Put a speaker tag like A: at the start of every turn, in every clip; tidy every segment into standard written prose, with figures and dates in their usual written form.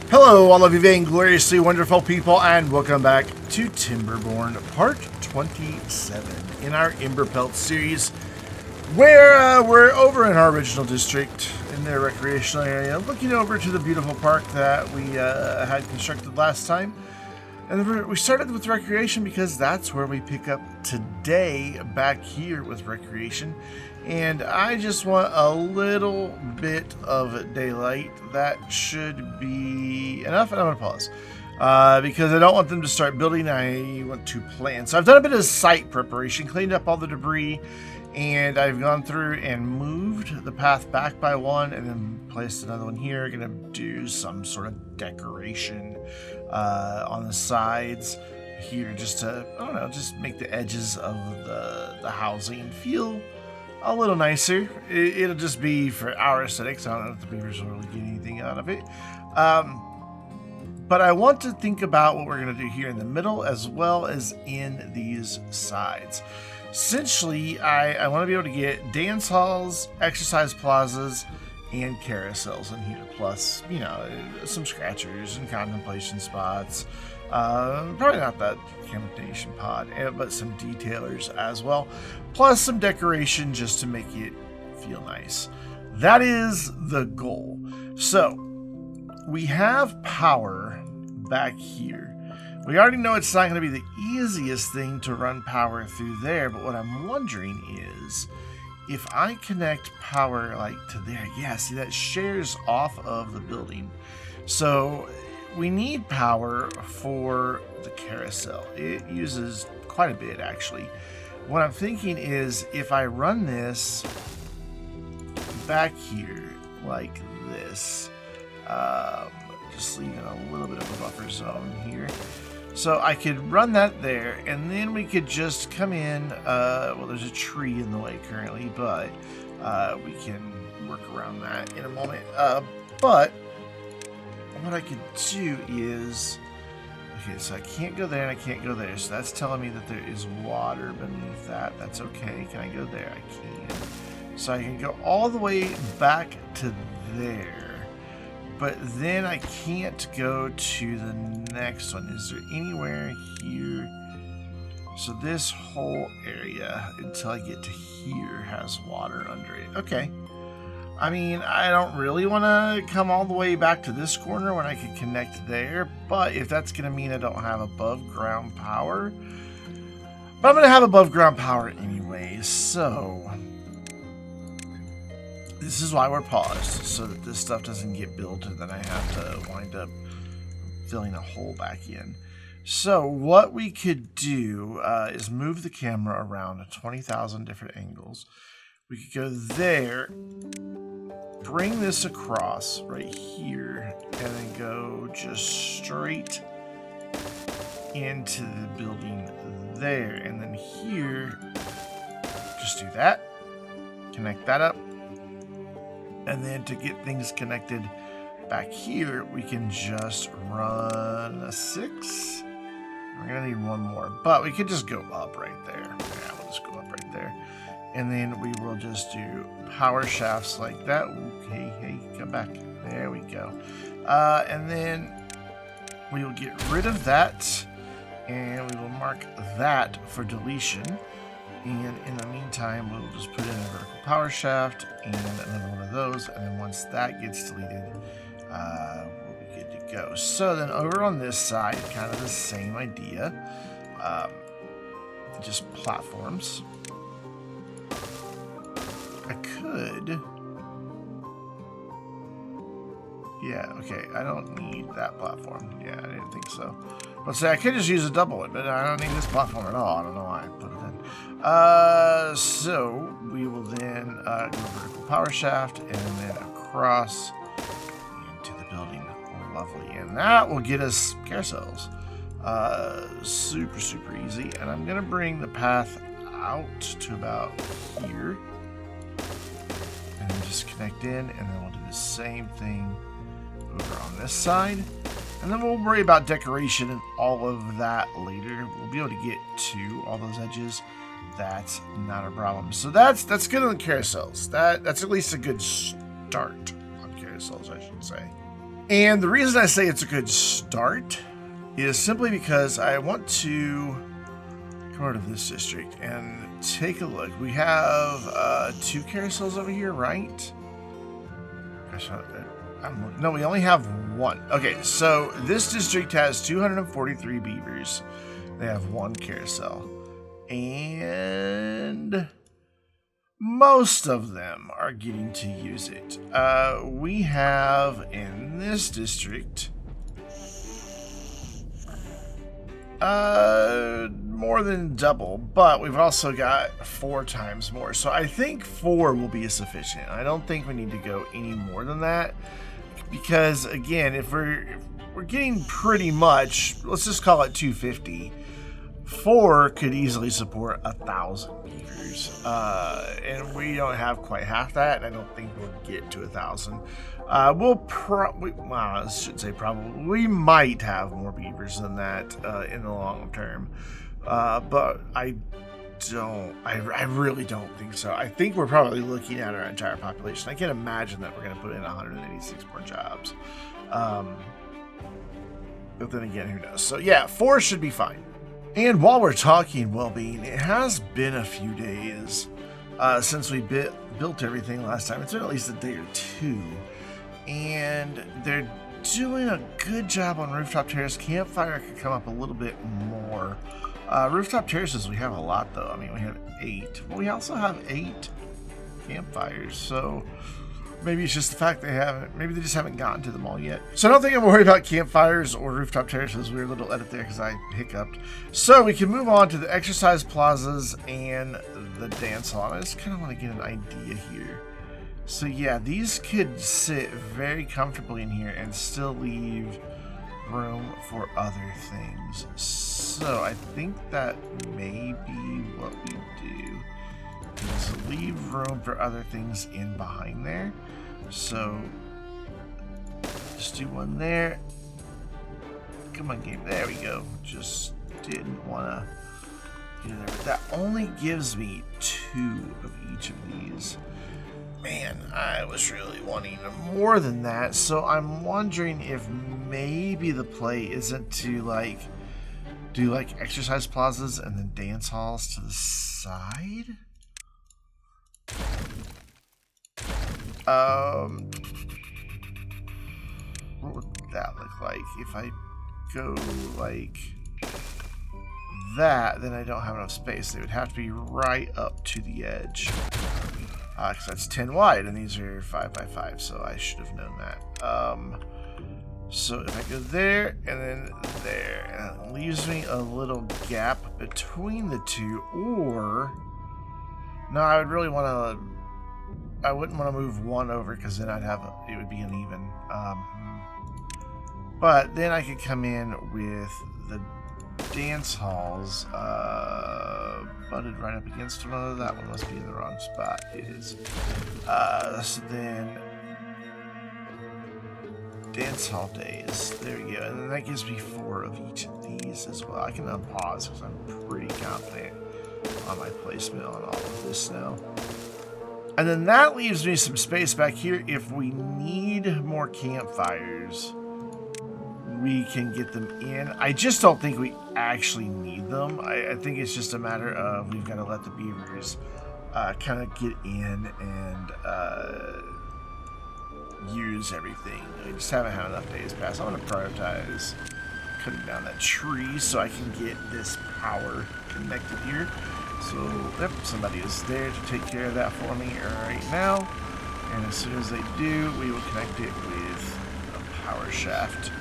A: Hello, all of you vaingloriously wonderful people, and welcome back to Timberborn Part 27 in our Emberpelts series, where we're over in our original district in the recreational area, looking over to the beautiful park that we had constructed last time. And we started with Recreation because that's where we pick up today, back here with Recreation. And I just want a little bit of daylight. That should be enough, and I'm going to pause. Because I don't want them to start building, I want to plan. So I've done a bit of site preparation, cleaned up all the debris, and I've gone through and moved the path back by one, and then placed another one here. Going to do some sort of decoration on the sides here, just to, I don't know, just make the edges of the housing feel a little nicer. It'll just be for our aesthetics. I don't know if the beavers will really get anything out of it. But I want to think about what we're going to do here in the middle as well as in these sides. Essentially, I want to be able to get dance halls, exercise plazas, and carousels in here. Plus, you know, some scratchers and contemplation spots. Probably not that camptation pod, but some detailers as well. Plus some decoration just to make it feel nice. That is the goal. So, we have power back here. We already know it's not going to be the easiest thing to run power through there, but what I'm wondering is, if I connect power like to there, yeah, see that shares off of the building. So we need power for the carousel. It uses quite a bit actually. What I'm thinking is if I run this back here like this, just leaving a little bit of a buffer zone here. So I could run that there, and then we could just come in, well, there's a tree in the way currently, but we can work around that in a moment. But what I could do is, okay, so I can't go there and I can't go there. So that's telling me that there is water beneath that. That's okay. Can I go there? I can. So I can go all the way back to there. But then I can't go to the next one. Is there anywhere here? So this whole area, until I get to here, has water under it. Okay. I mean, I don't really want to come all the way back to this corner when I can connect there. But if that's going to mean I don't have above ground power. But I'm going to have above ground power anyway. So this is why we're paused, so that this stuff doesn't get built and then I have to wind up filling a hole back in. So what we could do is move the camera around 20,000 different angles. We could go there, bring this across right here, and then go just straight into the building there. And then here, just do that, connect that up. And then to get things connected back here, we can just run a 6. We're going to need one more, but we could just go up right there. Yeah, we'll just go up right there. And then we will just do power shafts like that. Okay, hey, come back. There we go. And then we will get rid of that. And we will mark that for deletion. And in the meantime, we'll just put in a vertical power shaft and another one of those. And then once that gets deleted, we'll be good to go. So then over on this side, kind of the same idea. Just platforms. I could. Yeah, okay. I don't need that platform. Yeah, I didn't think so. Let's say I could just use a double one, but I don't need this platform at all. I don't know why I put it in. So we will then do a vertical power shaft and then across into the building. Lovely. And that will get us carousels. Super, super easy. And I'm going to bring the path out to about here. And then just connect in, and then we'll do the same thing over on this side. And then we'll worry about decoration and all of that later. We'll be able to get to all those edges. That's not a problem. So that's good on the carousels. That's at least a good start on carousels, I should say. And the reason I say it's a good start is simply because I want to come over to this district and take a look. We have 2 carousels over here, right? Gosh, no, we only have 1. Okay, so this district has 243 beavers. They have 1 carousel. And most of them are getting to use it. We have in this district more than double, but we've also got 4 times more. So I think 4 will be sufficient. I don't think we need to go any more than that, because again, if we're getting pretty much, let's just call it 250. 4 could easily support 1,000 beavers, and we don't have quite half that. And I don't think we'll get to 1,000. We'll probably, well, I should say probably, we might have more beavers than that in the long term, but I really don't think so. I think we're probably looking at our entire population. I can't imagine that we're going to put in 186 more jobs. But then again, who knows? So yeah, 4 should be fine. And while we're talking well-being, it has been a few days since we built everything last time. It's been at least a day or 2. And they're doing a good job on rooftop terrace. Campfire could come up a little bit more. Rooftop terraces, we have a lot though. I mean, we have 8. But we also have 8 campfires. So maybe it's just the fact maybe they just haven't gotten to them all yet. So I don't think I'm worried about campfires or rooftop terraces. Weird little edit there because I hiccuped. So we can move on to the exercise plazas and the dance hall. I just kind of want to get an idea here. So yeah, these could sit very comfortably in here and still leave room for other things. So I think that may be what we do, is leave room for other things in behind there. So just do one there. Come on, game. There we go. Just didn't want to get in there. But that only gives me 2 of each of these. Man, I was really wanting more than that. So I'm wondering if maybe the play isn't to do exercise plazas and then dance halls to the side. What would that look like? If I go like that, then I don't have enough space. They would have to be right up to the edge. Because that's 10 wide, and these are 5 by 5, so I should have known that. So if I go there, and then there, and it leaves me a little gap between the 2, or... No, I would really want to... I wouldn't want to move 1 over, because then it would be uneven. But then I could come in with the dance halls butted right up against one another. That one must be in the wrong spot. It is. So then dance hall days. There we go. And then that gives me 4 of each of these as well. I can unpause because I'm pretty confident on my placement on all of this now. And then that leaves me some space back here. If we need more campfires, we can get them in. I just don't think we actually need them. I think it's just a matter of we've got to let the beavers kind of get in and use everything. We just haven't had enough days pass. I'm going to prioritize cutting down that tree so I can get this power connected here. So, yep, somebody is there to take care of that for me right now. And as soon as they do, we will connect it with a power shaft.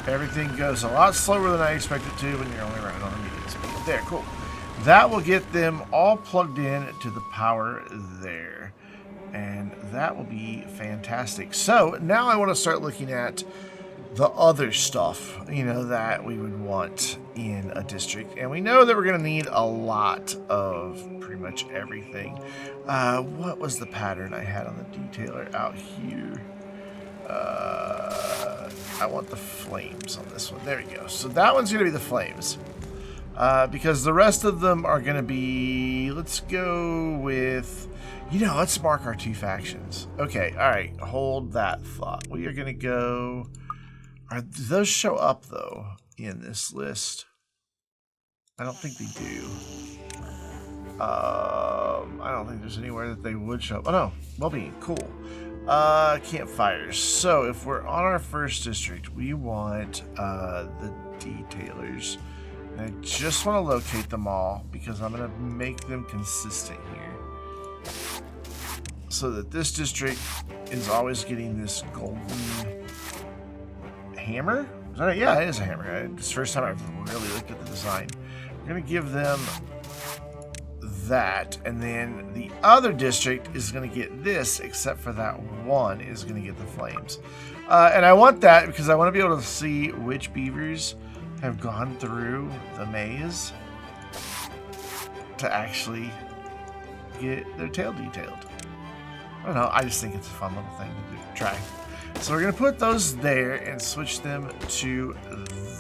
A: Everything goes a lot slower than I expected it to when you're only running on medium speed. There, cool. That will get them all plugged in to the power there. And that will be fantastic. So now I want to start looking at the other stuff, that we would want in a district. And we know that we're going to need a lot of pretty much everything. What was the pattern I had on the detailer out here? I want the flames on this one. There we go. So that one's going to be the flames. because the rest of them are going to be, let's go with, let's mark our 2 factions. Okay, all right, hold that thought. We are going to go, do those show up, though, in this list? I don't think they do. I don't think there's anywhere that they would show up. Oh, no, well-being, cool. Campfires. So if we're on our first district, we want the detailers. And I just want to locate them all because I'm going to make them consistent here. So that this district is always getting this golden hammer. Is that right? Yeah, it is a hammer. It's the first time I've really looked at the design. We're going to give them that, and then the other district is going to get this, except for that one is going to get the flames. And I want that because I want to be able to see which beavers have gone through the maze to actually get their tail detailed. I don't know, I just think it's a fun little thing to try. So we're going to put those there and switch them to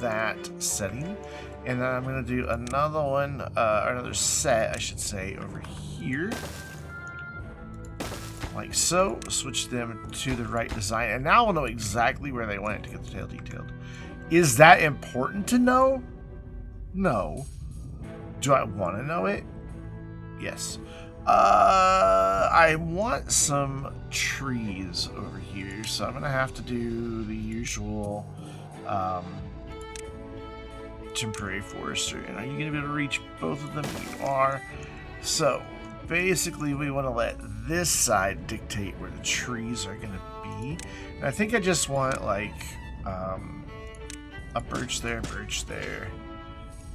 A: that setting. And then I'm going to do another one, or another set, I should say, over here. Like so. Switch them to the right design. And now we'll know exactly where they went to get the tail detailed. Is that important to know? No. Do I want to know it? Yes. I want some trees over here. So I'm going to have to do the usual... temporary forester. And are you going to be able to reach both of them? You are. So basically we want to let this side dictate where the trees are going to be. And I think I just want like a birch there,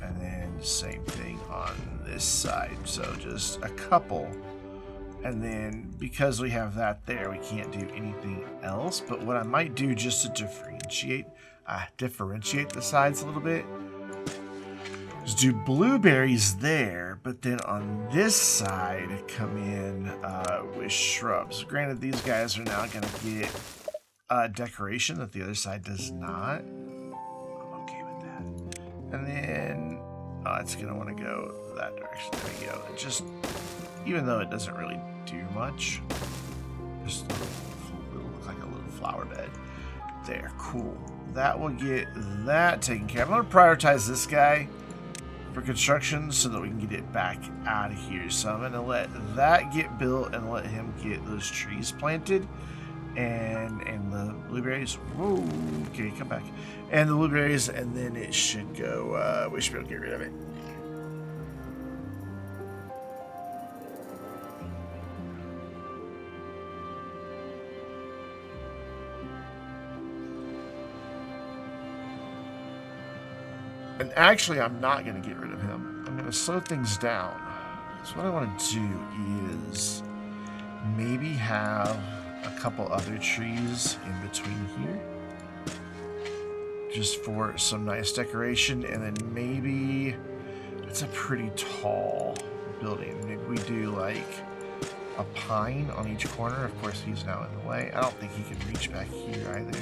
A: and then same thing on this side. So just a couple. And then because we have that there, we can't do anything else. But what I might do just to differentiate the sides a little bit, is do blueberries there, but then on this side come in with shrubs. Granted, these guys are now going to get decoration that the other side does not. I'm okay with that. And then it's going to want to go that direction. There we go. It just, even though it doesn't really do much, just it'll look like a little flower bed. There, cool. That will get that taken care of. I'm going to prioritize this guy for construction so that we can get it back out of here. So I'm going to let that get built and let him get those trees planted and the blueberries. Whoa, okay, come back. And the blueberries, and then it should go, we should be able to get rid of it. And actually, I'm not going to get rid of him. I'm going to slow things down. So what I want to do is maybe have a couple other trees in between here. Just for some nice decoration. And then maybe it's a pretty tall building. Maybe we do like a pine on each corner. Of course, he's now in the way. I don't think he can reach back here either.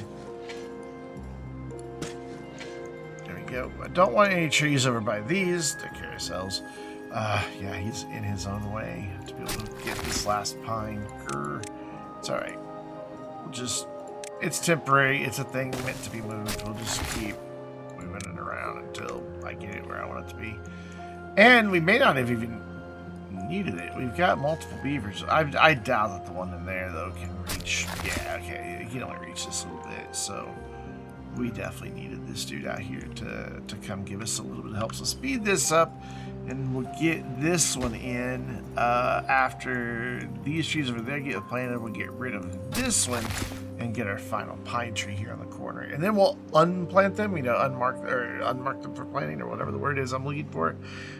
A: Go. I don't want any trees over by these. Take care of yourselves. Yeah, he's in his own way to be able to get this last pine. Grr. It's alright. We'll just, it's temporary. It's a thing meant to be moved. We'll just keep moving it around until I get it where I want it to be. And we may not have even needed it. We've got multiple beavers. I doubt that the one in there, though, can reach. Yeah, okay. He can only reach this a little bit, so we definitely needed this dude out here to come give us a little bit of help. So speed this up, and we'll get this one in after these trees over there get planted. We'll get rid of this one and get our final pine tree here on the corner. And then we'll unplant them, unmark them for planting, or whatever the word is I'm looking for.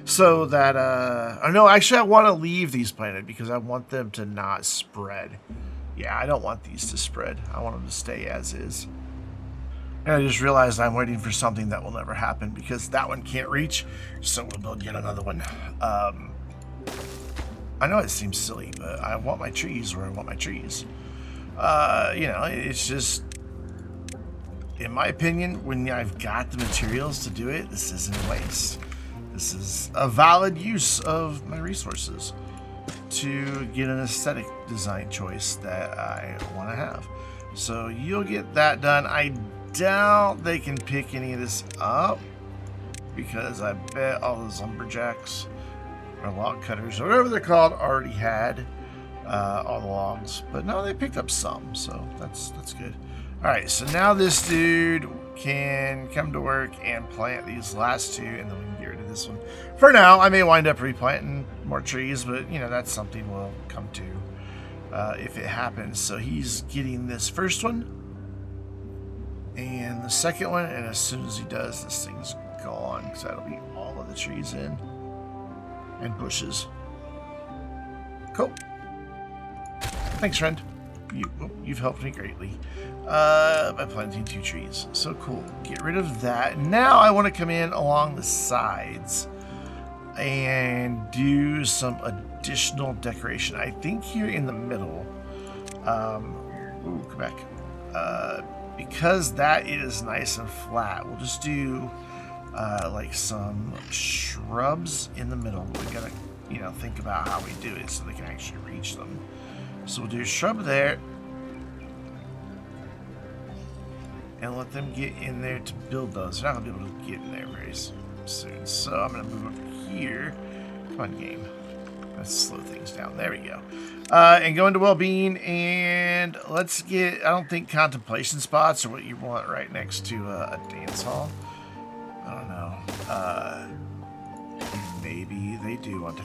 A: So that, or no, actually I want to leave these planted because I want them to not spread. Yeah, I don't want these to spread. I want them to stay as is. And I just realized I'm waiting for something that will never happen because that one can't reach, so we'll build yet another one. I know it seems silly, but I want my trees where I want my trees. It's just, in my opinion, when I've got the materials to do it, this isn't a waste. This is a valid use of my resources to get an aesthetic design choice that I want to have. So you'll get that done. I doubt they can pick any of this up because I bet all those lumberjacks or log cutters or whatever they're called already had all the logs. But no, they picked up some, so that's good. All right, so now this dude can come to work and plant these last two, and then we can get rid of this one. For now, I may wind up replanting more trees, but you know, that's something we'll come to if it happens. So he's getting this first one and the second one, and as soon as he does, this thing's gone because that'll be all of the trees in and bushes. Cool. Thanks, friend. You've helped me greatly by planting 2 trees. So cool. Get rid of that. Now I want to come in along the sides and do some additional decoration. I think here in the middle, come back. Because that is nice and flat, we'll just do like some shrubs in the middle. We gotta, you know, think about how we do it so they can actually reach them. So we'll do a shrub there and let them get in there to build those. They're not gonna be able to get in there very soon. So I'm gonna move up here. Come on, game. Let's slow things down. There we go. And go into well-being, and let's get, I don't think contemplation spots are what you want right next to a dance hall. I don't know. Maybe they do want to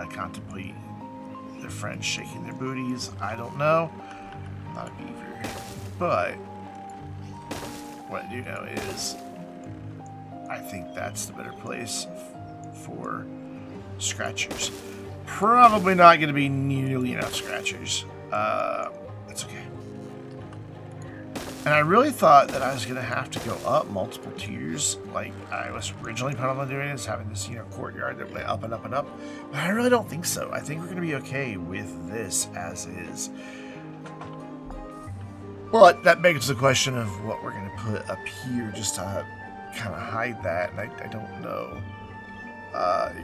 A: contemplate their friends shaking their booties. I don't know. I'm not a beaver. But what I do know is I think that's the better place for scratchers. Probably not going to be nearly enough scratchers. That's okay. And I really thought that I was going to have to go up multiple tiers, like I was originally planning on doing, is having this, you know, courtyard that went up and up and up. But I really don't think so. I think we're going to be okay with this as is. But that begs the question of what we're going to put up here just to kind of hide that. And I don't know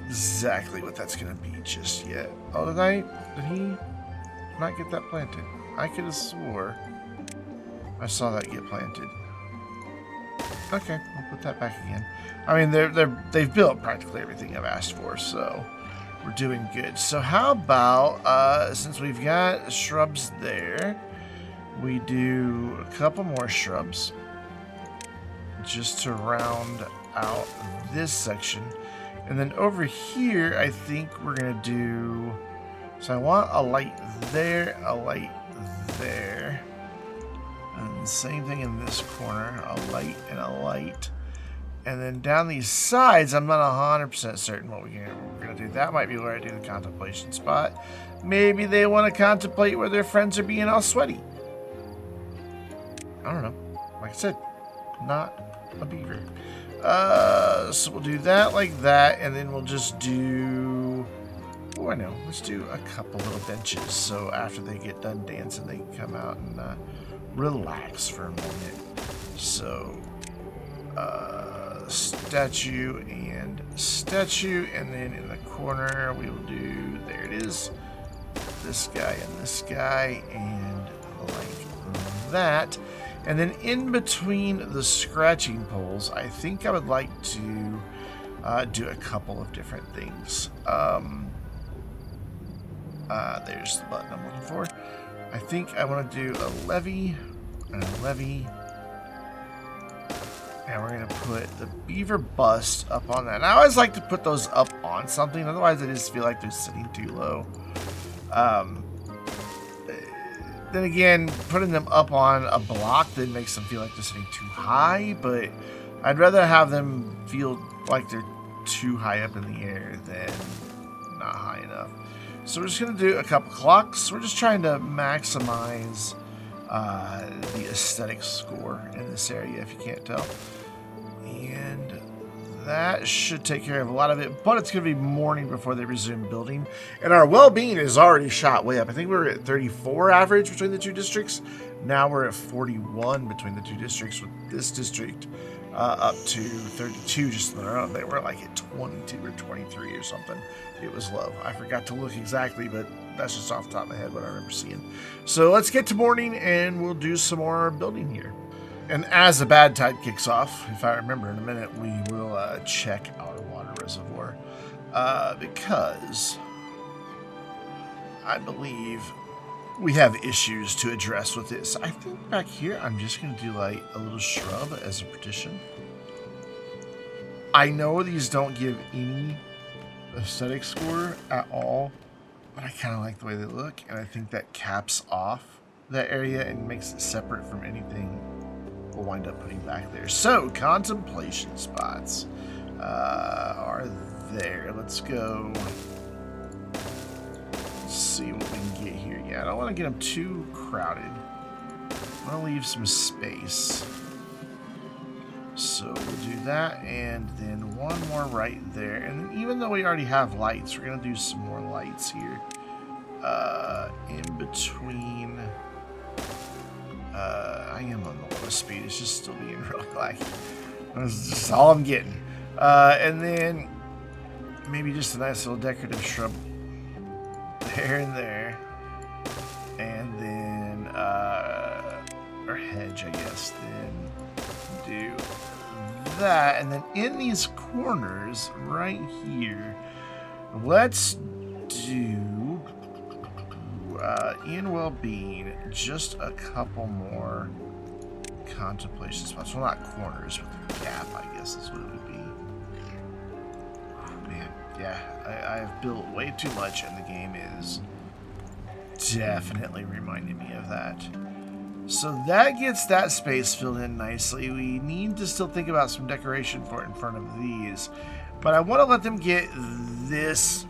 A: exactly what that's going to be just yet. Oh, did he not get that planted? I could have swore I saw that get planted. Okay, I'll put that back again. I mean, they've built practically everything I've asked for, so we're doing good. So how about, since we've got shrubs there, we do a couple more shrubs just to round out this section. And then over here, I think we're going to do, so I want a light there, a light there. And the same thing in this corner, a light and a light. And then down these sides, I'm not 100% certain what we're going to do. That might be where I do the contemplation spot. Maybe they want to contemplate where their friends are being all sweaty. I don't know. Like I said, not a beaver. So we'll do that like that, and then we'll just do, oh, I know, let's do a couple little benches. So after they get done dancing, they can come out and relax for a moment. So statue and statue, and then in the corner we will do, there it is, this guy and this guy, and like that. And then in between the scratching poles, I think I would like to do a couple of different things. There's the button I'm looking for. I think I want to do a levee and a levee. And we're going to put the beaver bust up on that. And I always like to put those up on something. Otherwise, I just feel like they're sitting too low. Then again, putting them up on a block then makes them feel like they're sitting too high. But I'd rather have them feel like they're too high up in the air than not high enough. So we're just going to do a couple clocks. We're just trying to maximize the aesthetic score in this area, if you can't tell. And that should take care of a lot of it, but it's going to be morning before they resume building. And our well-being is already shot way up. I think we were at 34 average between the two districts. Now we're at 41 between the two districts, with this district up to 32 just on their own. They were like at 22 or 23 or something. It was low. I forgot to look exactly, but that's just off the top of my head what I remember seeing. So let's get to morning and we'll do some more building here. And as the bad tide kicks off, if I remember in a minute, we will check our water reservoir because I believe we have issues to address with this. I think back here, I'm just going to do like a little shrub as a partition. I know these don't give any aesthetic score at all, but I kind of like the way they look, and I think that caps off that area and makes it separate from anything we'll wind up putting back there. So, contemplation spots are there. Let's go. Let's see what we can get here. Yeah, I don't want to get them too crowded. I want to leave some space. So we'll do that, and then one more right there. And even though we already have lights, we're going to do some more lights here. In between. I am on the lowest speed. It's just still being really laggy. That's just all I'm getting. And then maybe just a nice little decorative shrub there and there. And then, or hedge, I guess. Then do that. And then in these corners right here, let's do in well-being just a couple more contemplation spots. Well, not corners, but the gap, I guess is what it would be. Oh, man, yeah, I have built way too much, and the game is definitely reminding me of that. So that gets that space filled in nicely. We need to still think about some decoration for it in front of these, but I want to let them get this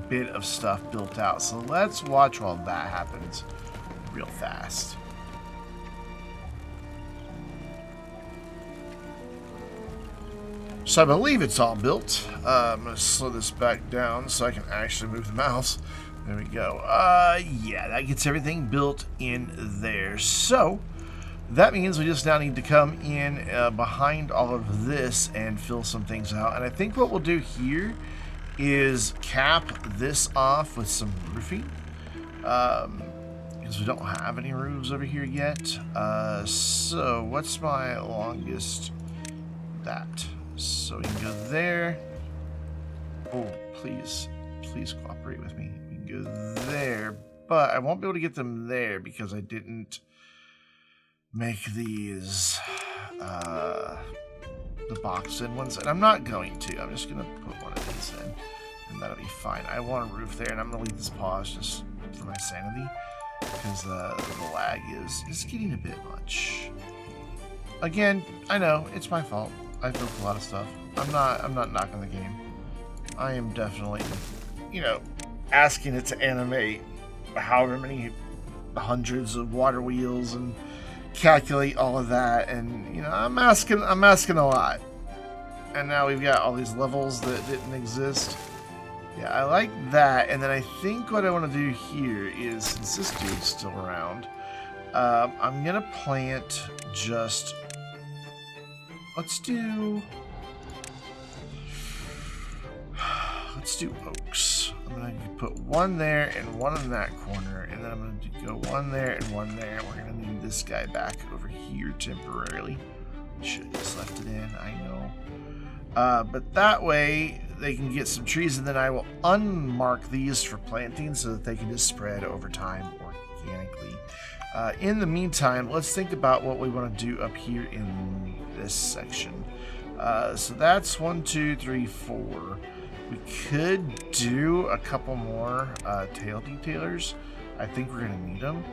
A: bit of stuff built out. So let's watch while that happens real fast. So I believe it's all built. I'm going to slow this back down so I can actually move the mouse. There we go. Yeah, that gets everything built in there. So that means we just now need to come in behind all of this and fill some things out. And I think what we'll do here is cap this off with some roofing. Because we don't have any roofs over here yet. So what's my longest? That. So we can go there. Oh, please cooperate with me. We can go there, but I won't be able to get them there because I didn't make these the box-in ones, and I'm not going to. I'm just gonna put one of these in, and that'll be fine. I want a roof there, and I'm gonna leave this pause just for my sanity because the lag is getting a bit much. Again, I know it's my fault. I built a lot of stuff. I'm not knocking the game. I am definitely, asking it to animate however many hundreds of water wheels and calculate all of that, and I'm asking a lot. And now we've got all these levels that didn't exist. Yeah, I like that. And then I think what I want to do here is, since this dude's still around, I'm gonna plant just. Let's do oaks. I'm going to put one there and one in that corner, and then I'm going to go one there and one there. We're going to move this guy back over here temporarily. Should have just left it in, I know. But that way they can get some trees, and then I will unmark these for planting so that they can just spread over time organically. In the meantime, let's think about what we want to do up here in this section. So that's 1, 2, 3, 4. We could do a couple more tail detailers. I think we're going to need them.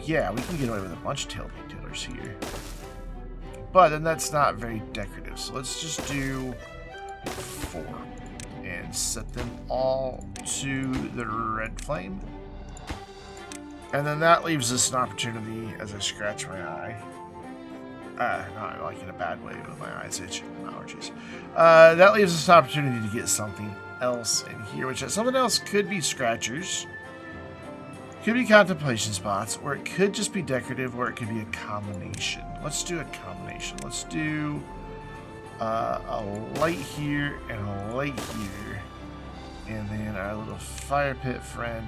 A: Yeah, we can get away with a bunch of tail detailers here. But then that's not very decorative. So let's just do 4 and set them all to the red flame. And then that leaves us an opportunity as I scratch my eye. Not like in a bad way, but my eyes itch. Allergies. That leaves us an opportunity to get something else in here, which something else could be scratchers. Could be contemplation spots, or it could just be decorative, or it could be a combination. Let's do a combination. Let's do a light here and a light here. And then our little fire pit friend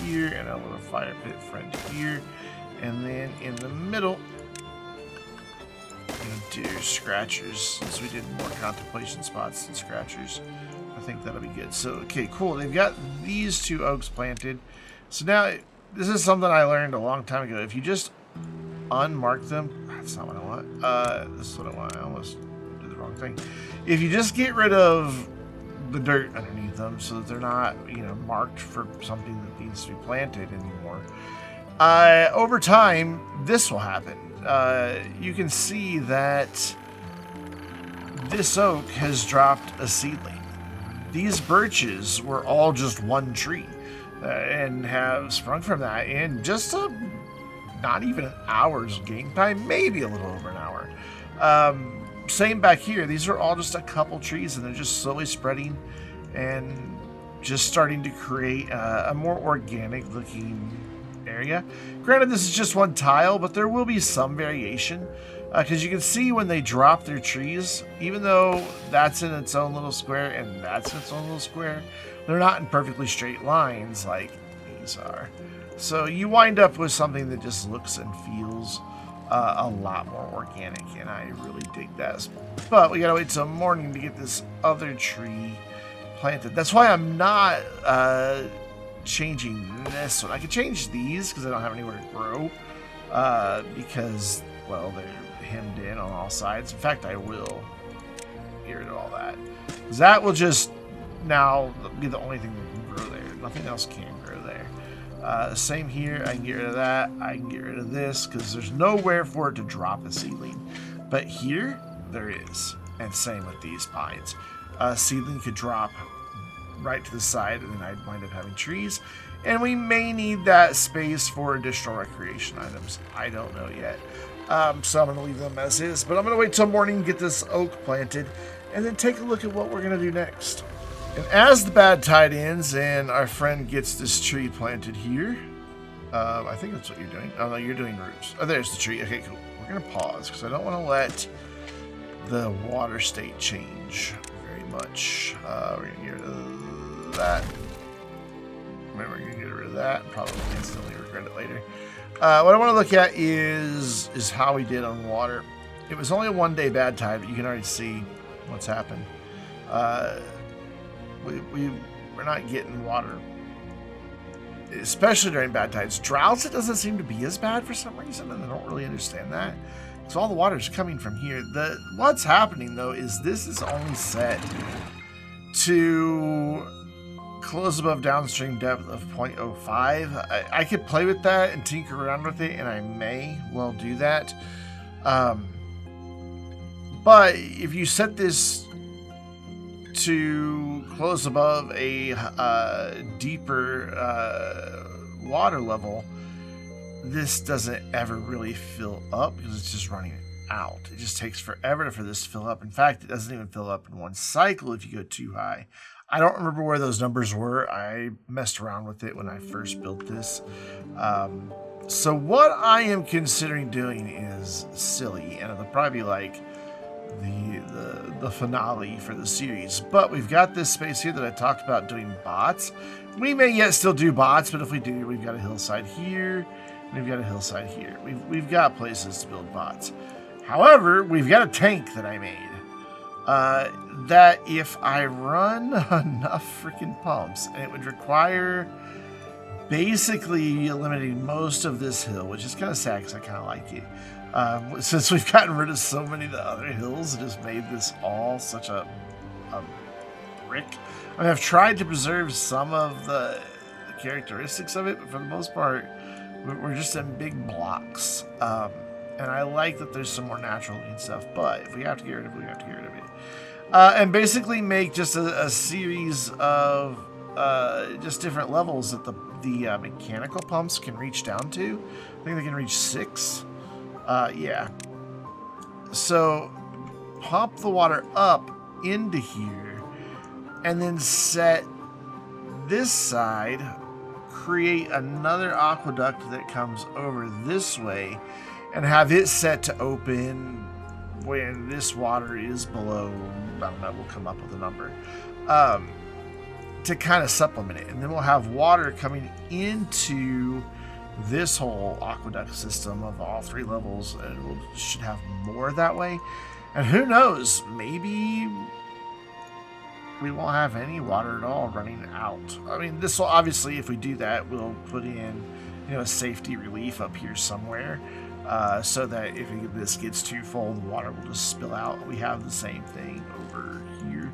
A: here and a little fire pit friend here. And then in the middle, I'm going to do scratchers, since we did more contemplation spots than scratchers. I think that'll be good. So, okay, cool. They've got these 2 oaks planted. So now, this is something I learned a long time ago. If you just unmark them, that's not what I want. This is what I want. I almost did the wrong thing. If you just get rid of the dirt underneath them so that they're not, you know, marked for something that needs to be planted anymore, over time, this will happen. You can see that this oak has dropped a seedling. These birches were all just one tree. And have sprung from that in just not even an hour's game time, maybe a little over an hour. Same back here. These are all just a couple trees, and they're just slowly spreading and just starting to create a more organic looking area. Granted, this is just one tile, but there will be some variation, because you can see when they drop their trees, even though that's in its own little square and that's in its own little square, they're not in perfectly straight lines like these are. So you wind up with something that just looks and feels a lot more organic, and I really dig that. But we gotta wait till morning to get this other tree planted. That's why I'm not changing this one. I could change these because I don't have anywhere to grow, because, well, they're hemmed in on all sides. In fact, I will get rid of all that, because that will just now be the only thing that can grow there. Nothing else can grow there. Same here. I can get rid of that. I can get rid of this because there's nowhere for it to drop a seedling. But here, there is. And same with these pines. A seedling could drop right to the side, and then I'd wind up having trees. And we may need that space for additional recreation items. I don't know yet. So I'm going to leave them as is. But I'm going to wait till morning, get this oak planted, and then take a look at what we're going to do next. And as the bad tide ends and our friend gets this tree planted here, I think that's what you're doing. Oh, no, you're doing roots. Oh, there's the tree. Okay, cool. We're going to pause because I don't want to let the water state change very much. We're going to get rid of that. Maybe we're going to get rid of that and probably instantly regret it later. What I want to look at is how we did on water. It was only a 1-day bad tide, but you can already see what's happened. We're not getting water, especially during bad tides. Droughts, it doesn't seem to be as bad for some reason, and I don't really understand that. So all the water is coming from here. What's happening, though, is this is only set to close above downstream depth of 0.05. I could play with that and tinker around with it, and I may well do that. But if you set this to close above a deeper water level, this doesn't ever really fill up because it's just running out. It just takes forever for this to fill up. In fact, it doesn't even fill up in one cycle if you go too high. I don't remember where those numbers were. I messed around with it when I first built this. So what I am considering doing is silly, and it'll probably be like the finale for the series. But we've got this space here that I talked about doing bots. We may yet still do bots, but if we do, we've got a hillside here. We've got a hillside here. We've got places to build bots. However, we've got a tank that I made. That if I run enough freaking pumps, and it would require basically eliminating most of this hill, which is kind of sad because I kind of like it. Since we've gotten rid of so many of the other hills, it just made this all such a brick. I mean, I've tried to preserve some of the characteristics of it, but for the most part, we're just in big blocks. And I like that there's some more natural looking stuff, but if we have to get rid of it, we have to get rid of it. And basically make just a series of just different levels that the mechanical pumps can reach down to. I think they can reach 6. Yeah. So pump the water up into here and then set this side create another aqueduct that comes over this way and have it set to open when this water is below, I don't know, we'll come up with a number, to kind of supplement it. And then we'll have water coming into this whole aqueduct system of all 3 levels, and we should have more that way. And who knows, maybe we won't have any water at all running out. I mean, this will obviously, if we do that, we'll put in, a safety relief up here somewhere, so that if this gets too full, the water will just spill out. We have the same thing over here,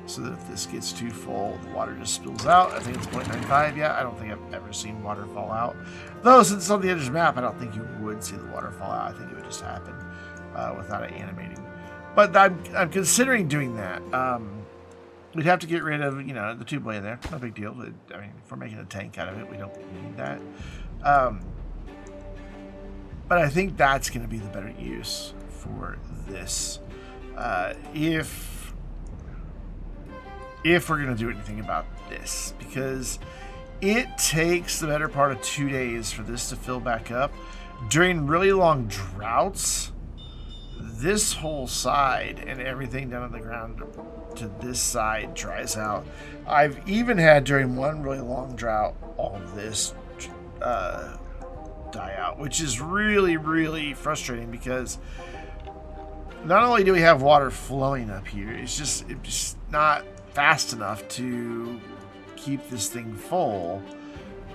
A: so that if this gets too full, the water just spills out. I think it's 0.95. Yeah, I don't think I've ever seen water fall out. Though, since it's on the edge of the map, I don't think you would see the water fall out. I think it would just happen without it animating. But I'm considering doing that. We'd have to get rid of, the tube-way in there. No big deal. I mean, if we're making a tank out of it, we don't need that. But I think that's going to be the better use for this. If we're going to do anything about this. Because it takes the better part of 2 days for this to fill back up. During really long droughts, this whole side and everything down on the ground to this side dries out. I've even had, during one really long drought, all of this die out, which is really, really frustrating, because not only do we have water flowing up here, it's just not fast enough to keep this thing full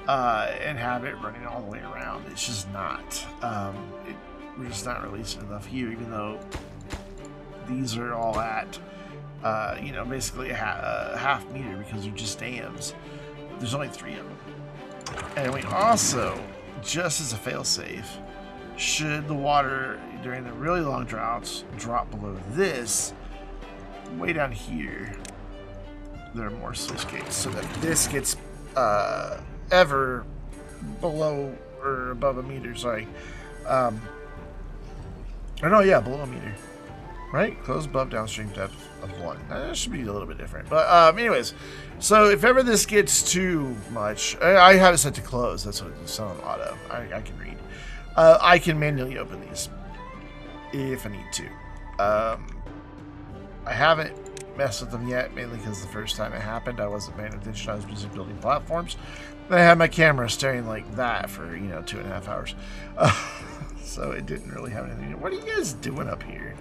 A: and have it running all the way around. It's just not. We're just not releasing enough here, even though these are all at, basically a half meter, because they're just dams. There's only 3 of them. And we also, just as a failsafe, should the water during the really long droughts drop below this, way down here, there are more sluice gates, so that this gets ever below or above a meter. Sorry. Below a meter. Right? Close above downstream depth of 1. That should be a little bit different. But anyways, so if ever this gets too much, I have it set to close. That's what it's on auto. I can read. I can manually open these if I need to. I haven't messed with them yet, mainly because the first time it happened, I wasn't paying attention. I was busy building platforms. Then I had my camera staring like that for 2.5 hours. So it didn't really have anything. What are you guys doing up here?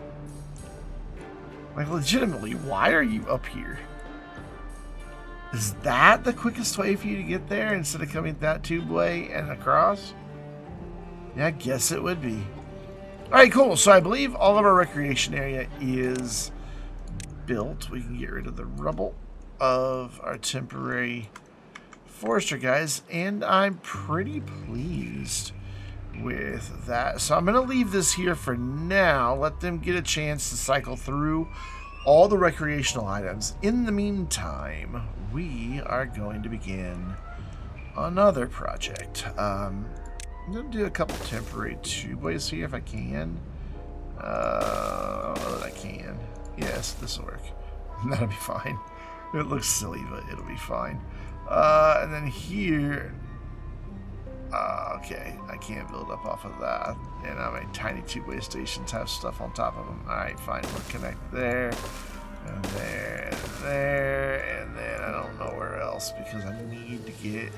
A: Like, legitimately, why are you up here? Is that the quickest way for you to get there instead of coming that tube way and across? Yeah, I guess it would be. Alright, cool. So I believe all of our recreation area is built. We can get rid of the rubble of our temporary forester guys, and I'm pretty pleased with that. So I'm going to leave this here for now. Let them get a chance to cycle through all the recreational items. In the meantime, we are going to begin another project. I'm going to do a couple temporary tubeways here if I can. I don't know that I can. Yes, this will work. That'll be fine. It looks silly, but it'll be fine. And then here... okay, I can't build up off of that. And my tiny tubeway stations have stuff on top of them. Alright, fine. We'll connect there, and there, and there, and then I don't know where else, because I need to get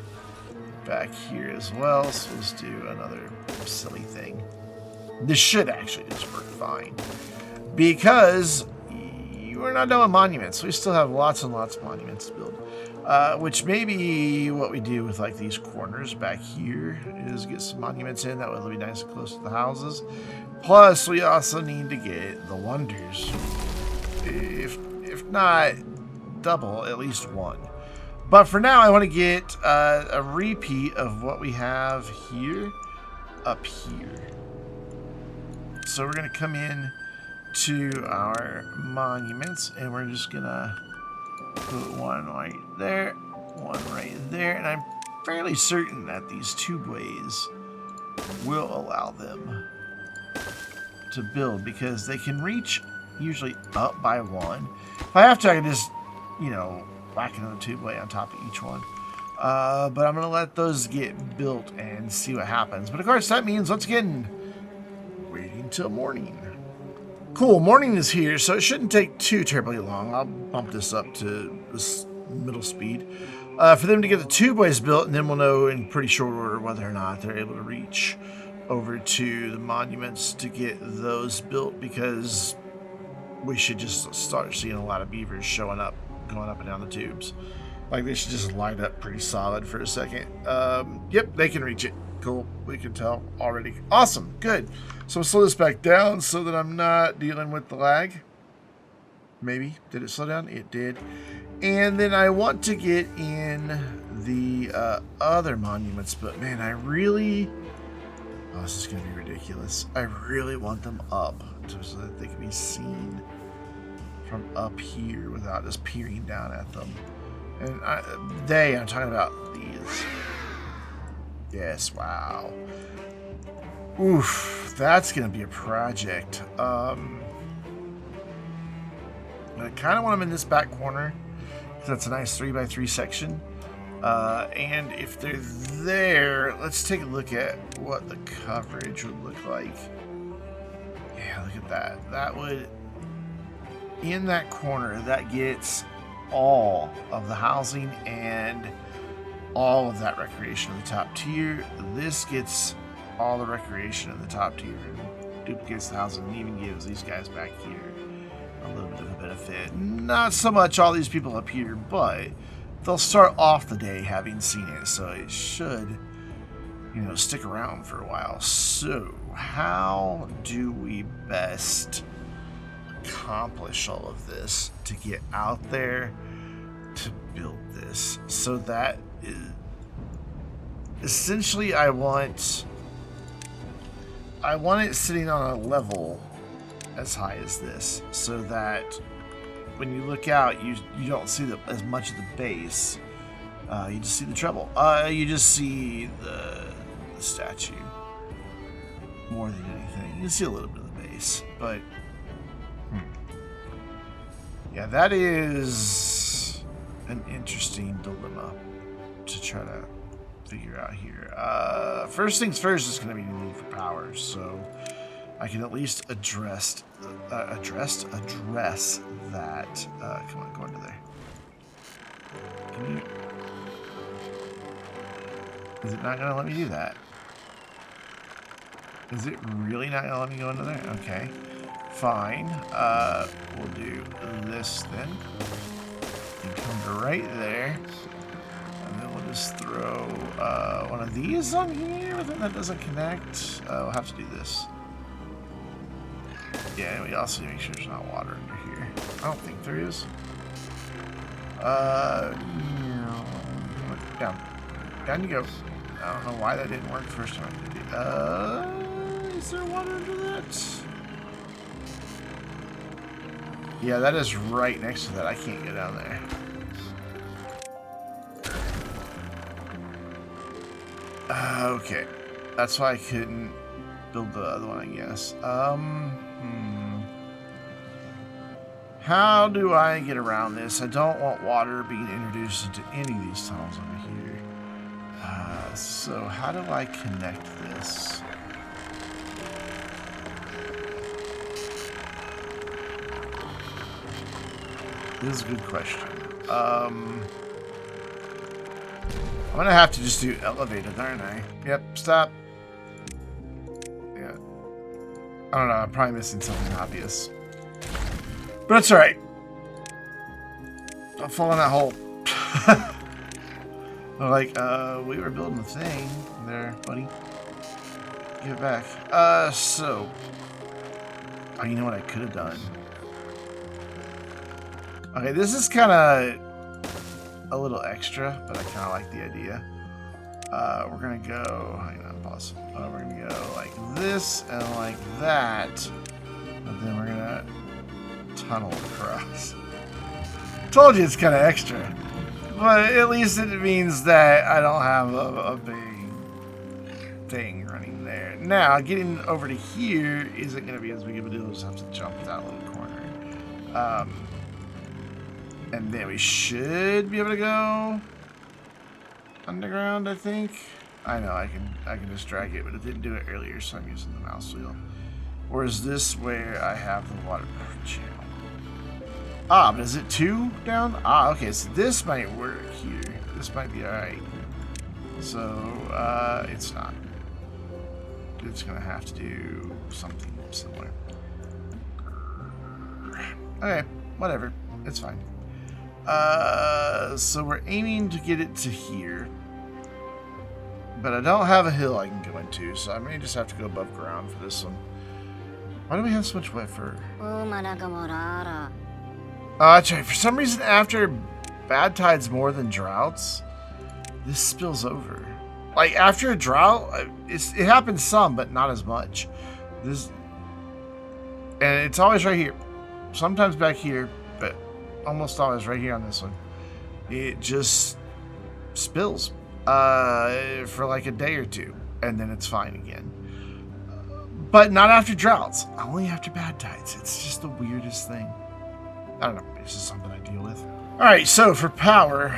A: back here as well. So let's do another silly thing. This should actually just work fine, because we're not done with monuments. We still have lots and lots of monuments to build. Which may be what we do with like these corners back here, is get some monuments in. That way it'll be nice and close to the houses. Plus, we also need to get the wonders. If not double, at least 1. But for now, I want to get a repeat of what we have here up here. So we're going to come in to our monuments, and we're just going to put 1 right there, 1 right there, and I'm fairly certain that these tubeways will allow them to build, because they can reach usually up by 1. If I have to, I can just, whack another tubeway on top of each one. But I'm going to let those get built and see what happens. But of course, that means once again, waiting till morning. Cool, morning is here, so it shouldn't take too terribly long. I'll bump this up to this middle speed for them to get the tubeways built, and then we'll know in pretty short order whether or not they're able to reach over to the monuments to get those built, because we should just start seeing a lot of beavers showing up, going up and down the tubes. Like, they should just light up pretty solid for a second. Yep, they can reach it. Cool, we can tell already. Awesome, good. So I'll slow this back down so that I'm not dealing with the lag. Maybe. Did it slow down? It did. And then I want to get in the other monuments, but man, I really... Oh, this is going to be ridiculous. I really want them up so that they can be seen from up here without just peering down at them. And I'm talking about these. Yes, wow. Oof, that's going to be a project. I kind of want them in this back corner. That's a nice 3x3 section. And if they're there, let's take a look at what the coverage would look like. Yeah, look at that. That would, in that corner, that gets all of the housing and all of that recreation in the top tier. This gets all the recreation in the top tier and duplicates the housing, and even gives these guys back here a little bit of a benefit. Not so much all these people up here, but they'll start off the day having seen it, so it should, you know, stick around for a while. So how do we best accomplish all of this to get out there to build this? So that is essentially, I want it sitting on a level as high as this, so that when you look out, you don't see as much of the base. You just see the treble. You just see the statue more than anything. You can see a little bit of the base, but yeah, that is an interesting dilemma to try to figure out here. First things first is going to be the need for power, so I can at least address that. Come on, go into there. Can you? Is it not going to let me do that? Is it really not going to let me go into there? Okay, fine. We'll do this then. You come to right there. And then we'll just throw one of these on here, but then that doesn't connect. We'll have to do this. Yeah, and we also need to make sure there's not water under here. I don't think there is. Down. Down you go. I don't know why that didn't work the first time I did it. Is there water under that? Yeah, that is right next to that. I can't get down there. Okay. That's why I couldn't build the other one, I guess. How do I get around this? I don't want water being introduced into any of these tunnels over here. So how do I connect this? This is a good question. I'm gonna have to just do elevated, aren't I? Yep, stop. Yeah. I don't know, I'm probably missing something obvious. But it's alright. Don't fall in that hole. Like, we were building the thing there, buddy. Get it back. So. Oh, you know what I could have done? Okay, this is kind of a little extra, but I kind of like the idea. We're going to go, hang on, pause. We're going to go like this and like that. And then we're going to tunnel across. Told you it's kind of extra. But at least it means that I don't have a big thing running there. Now, getting over to here isn't going to be as big of a deal. We'll just have to jump that little corner. And then we should be able to go underground, I think. I know I can just drag it, but it didn't do it earlier, so I'm using the mouse wheel. Or is this where I have the water channel? Ah, but is it 2 down? Ah, okay, so this might work here. This might be alright. So, it's not. It's gonna have to do something similar. Okay, whatever. It's fine. So we're aiming to get it to here. But I don't have a hill I can go into, so I may just have to go above ground for this one. Why do we have so much wet fur? That's right. For some reason, after bad tides more than droughts, this spills over. Like, after a drought, it happens some, but not as much. And it's always right here. Sometimes back here, but almost always right here on this one. It just spills for like a day or two, and then it's fine again. But not after droughts, only after bad tides. It's just the weirdest thing. I don't know, it's just something I deal with. Alright, so for power,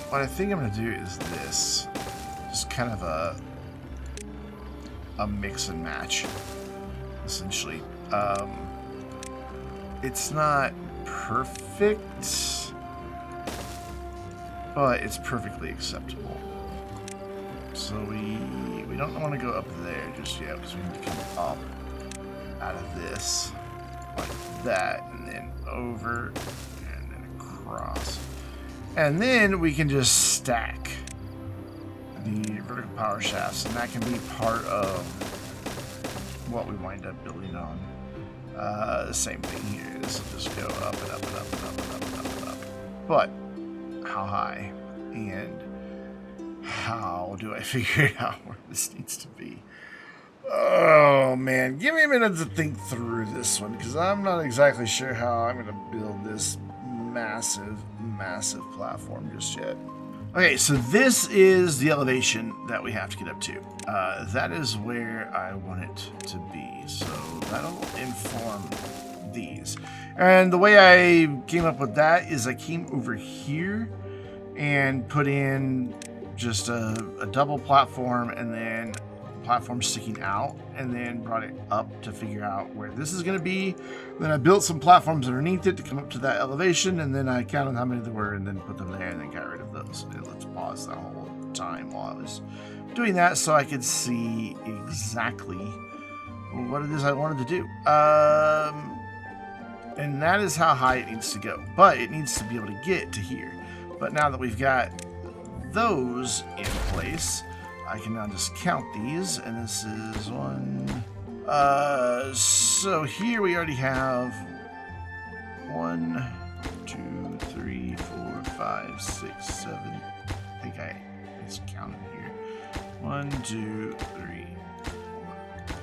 A: what I think I'm going to do is this. Just kind of a mix and match, essentially. It's not perfect, but it's perfectly acceptable. So we don't want to go up there just yet, because we need to come up out of this like that, and then over and then across, and then we can just stack the vertical power shafts, and that can be part of what we wind up building on. The same thing here. This will just go up and up and up and up and up and up and up. But how high and how do I figure out where this needs to be? Oh man, give me a minute to think through this one, because I'm not exactly sure how I'm going to build this massive platform just yet. Okay, so this is the elevation that we have to get up to. That is where I want it to be, so that'll inform these. And the way I came up with that is I came over here and put in just a double platform, and then platform sticking out, and then brought it up to figure out where this is going to be. Then I built some platforms underneath it to come up to that elevation, and then I counted how many there were and then put them there and then got rid of those. And let's pause the whole time while I was doing that so I could see exactly what it is I wanted to do. And that is how high it needs to go, but it needs to be able to get to here. But now that we've got those in place, I can now just count these, and this is 1. So here we already have 1, 2, 3, 4, 5, 6, 7. I think I just counted here. 1, 2, 3,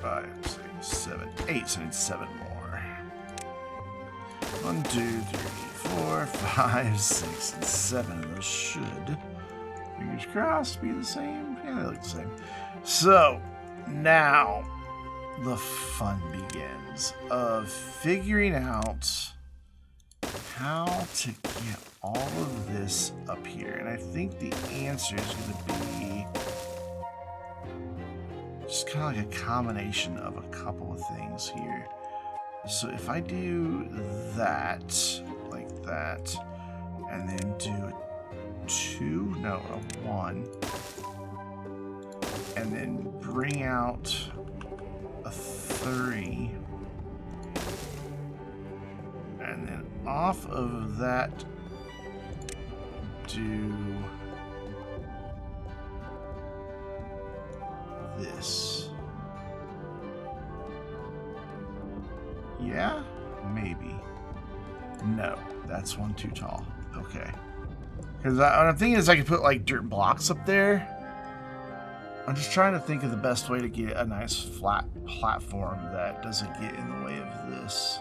A: 4, 5, 6, 7, 8. So I need 7 more. 1, 2, 3, 4, 5, 6, and 7 of those should, fingers crossed, be the same. Yeah, they look the same. So now the fun begins of figuring out how to get all of this up here. And I think the answer is going to be just kind of like a combination of a couple of things here. So if I do that, like that, and then do a 1, and then bring out a 3, and then off of that do this. Yeah, maybe. No, that's one too tall. Okay. Because what I'm thinking is I could put like dirt blocks up there. I'm just trying to think of the best way to get a nice flat platform that doesn't get in the way of this.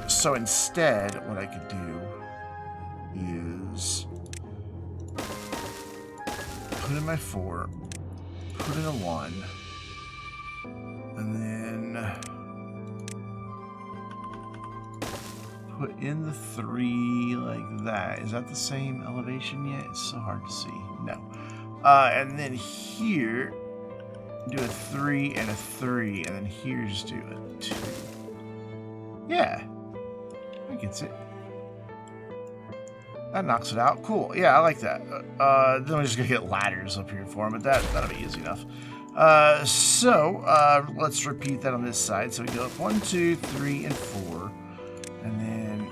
A: So instead, what I could do is put in my 4, put in a 1, and then put in the 3 like that. Is that the same elevation yet? It's so hard to see. No. And then here, do a 3 and a 3, and then here just do a 2. Yeah, that gets it. That knocks it out. Cool. Yeah, I like that. Then we're just gonna get ladders up here for him, but that'll be easy enough. So let's repeat that on this side. So we go up 1, 2, 3, and 4, and then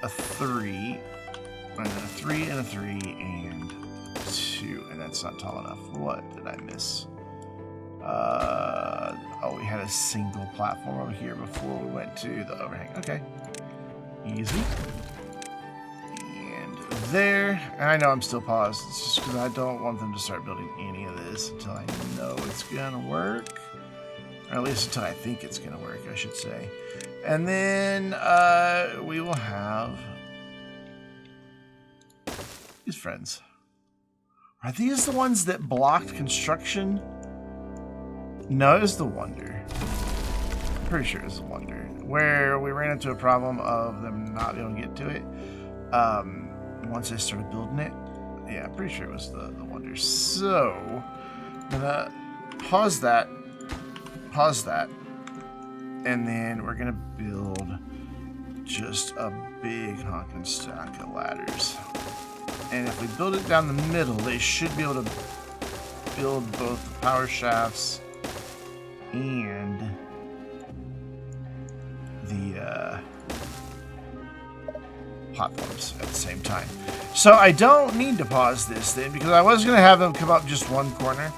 A: a 3, and then a 3 and a 3 and 2, and that's not tall enough. What did I miss? Oh, we had a single platform over here before we went to the overhang. Okay, easy. And there, and I know I'm still paused. It's just because I don't want them to start building any of this until I know it's gonna work, or at least until I think it's gonna work, I should say. And then we will have these friends. Are these the ones that blocked construction? No, it was the Wonder. I'm pretty sure it was the Wonder. Where we ran into a problem of them not being able to get to it. Once they started building it. Yeah, I'm pretty sure it was the Wonder. So, I'm gonna pause that. And then we're gonna build just a big honking stack of ladders. And if we build it down the middle, they should be able to build both the power shafts and the platforms at the same time. So I don't need to pause this then, because I was going to have them come up just one corner.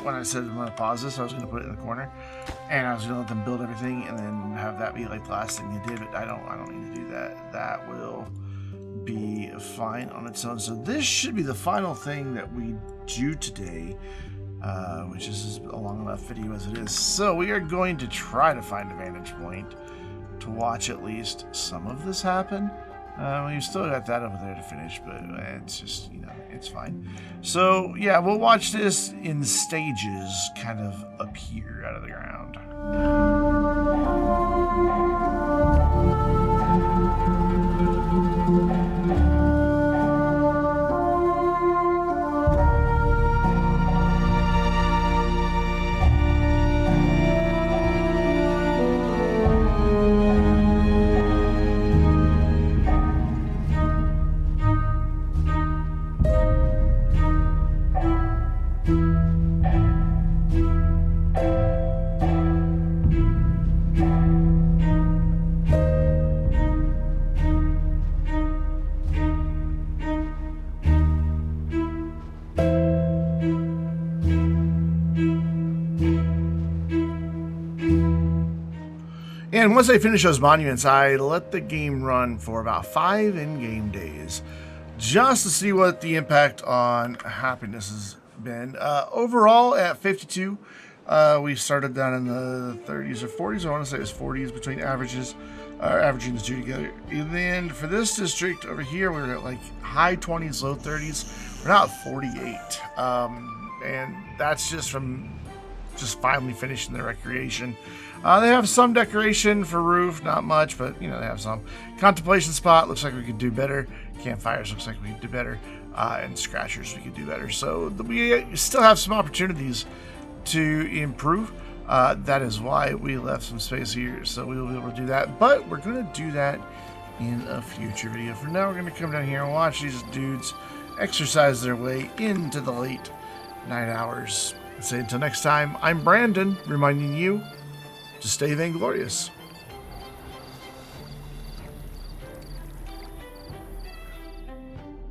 A: When I said I'm going to pause this, I was going to put it in the corner, and I was going to let them build everything and then have that be like the last thing they did. But I don't need to do that. That will be fine on its own. So this should be the final thing that we do today, which is a long enough video as it is. So we are going to try to find a vantage point to watch at least some of this happen. We've still got that over there to finish, but it's just, you know, it's fine. So yeah, we'll watch this in stages kind of appear out of the ground. And once I finish those monuments, I let the game run for about 5 in-game days, just to see what the impact on happiness has been. Overall, at 52, we started down in the 30s or 40s. I want to say it was 40s between averages, averaging the two together. And then for this district over here, we were at like high 20s, low 30s. We're now at 48. And that's just from just finally finishing the recreation. They have some decoration for roof, not much, but you know, they have some. Contemplation spot looks like we could do better. Campfires looks like we could do better. And scratchers we could do better. So we still have some opportunities to improve. That is why we left some space here, so we will be able to do that. But we're going to do that in a future video. For now, we're going to come down here and watch these dudes exercise their way into the late night hours. Say until next time, I'm Brandon, reminding you to stay vainglorious.